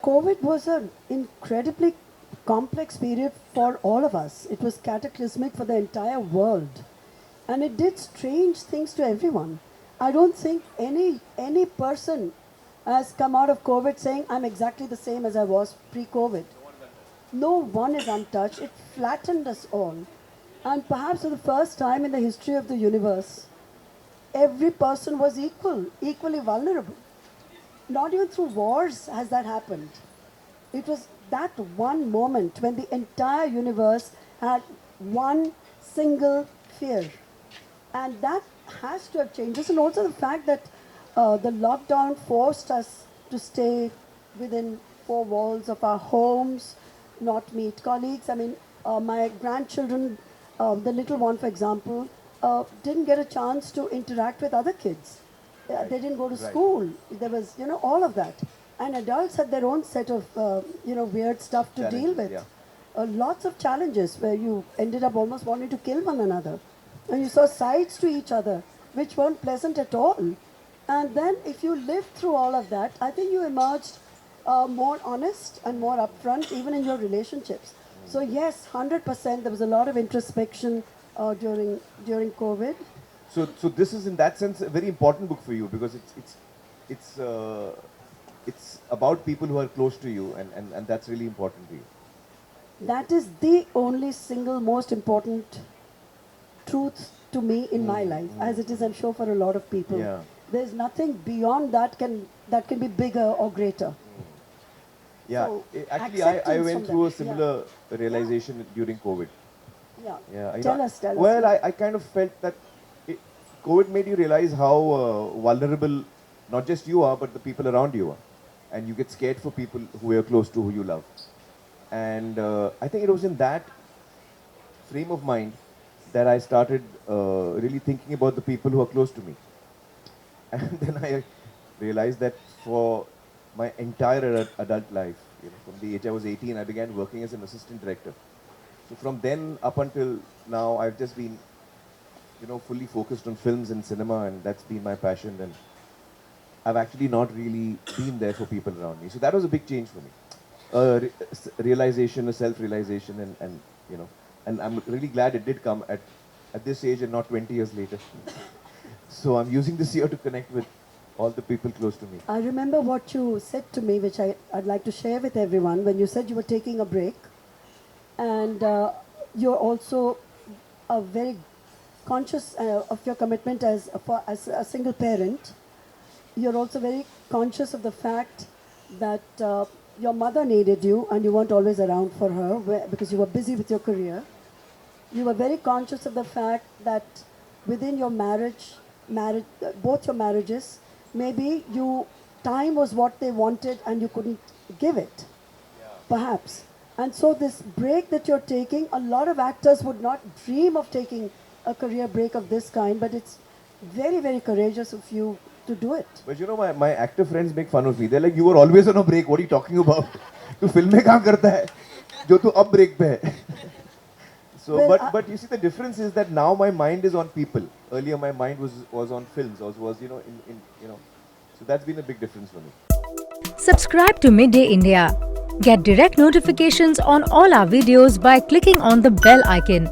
COVID was an incredibly complex period for all of us. It was cataclysmic for the entire world. And it did strange things to everyone. I don't think any person has come out of COVID saying, I'm exactly the same as I was pre-COVID. No one is untouched. It flattened us all. And perhaps for the first time in the history of the universe, every person was equally vulnerable. Not even through wars has that happened. It was that one moment when the entire universe had one single fear. And that has to have changed us. And also the fact that the lockdown forced us to stay within four walls of our homes, not meet colleagues. I mean, my grandchildren, the little one, for example, didn't get a chance to interact with other kids. They didn't go to school. There was, all of that. And adults had their own set of, weird stuff to deal with. Yeah. Lots of challenges where you ended up almost wanting to kill one another. And you saw sides to each other which weren't pleasant at all. And then if you lived through all of that, I think you emerged more honest and more upfront even in your relationships. So yes, 100%, there was a lot of introspection during COVID. So this is in that sense a very important book for you because it's about people who are close to you and that's really important to you. That is the only single most important truth to me in my life, as it is, I'm sure, for a lot of people. Yeah. There's nothing beyond that can be bigger or greater. Yeah, So, actually I acceptance went from through a that, similar realization during COVID. Yeah. Yeah, Tell us. Well, I kind of felt that COVID made you realize how vulnerable not just you are, but the people around you are. And you get scared for people who you're close to, who you love. And I think it was in that frame of mind that I started really thinking about the people who are close to me. And then I realized that for my entire adult life, from the age I was 18, I began working as an assistant director. So from then up until now, I've just been, fully focused on films and cinema, and that's been my passion. And I've actually not really been there for people around me. So that was a big change for me. Realization, a self-realization, and I'm really glad it did come at this age and not 20 years later. So I'm using this year to connect with all the people close to me. I remember what you said to me, which I'd like to share with everyone, when you said you were taking a break. And you're also very conscious of your commitment as a single parent. You're also very conscious of the fact that your mother needed you and you weren't always around for her because you were busy with your career. You were very conscious of the fact that within your marriage, both your marriages, maybe time was what they wanted and you couldn't give it, perhaps. And so this break that you're taking, a lot of actors would not dream of taking a career break of this kind, but it's very, very courageous of you to do it. But my actor friends make fun of me. They're like, you were always on a break. What are you talking about? Tu film mein kaam karta hai? Jo tu ab break pe hai. So, Well, but you see, the difference is that now my mind is on people. Earlier, my mind was on films. Was So that's been a big difference for me. Subscribe to Midday India. Get direct notifications on all our videos by clicking on the bell icon.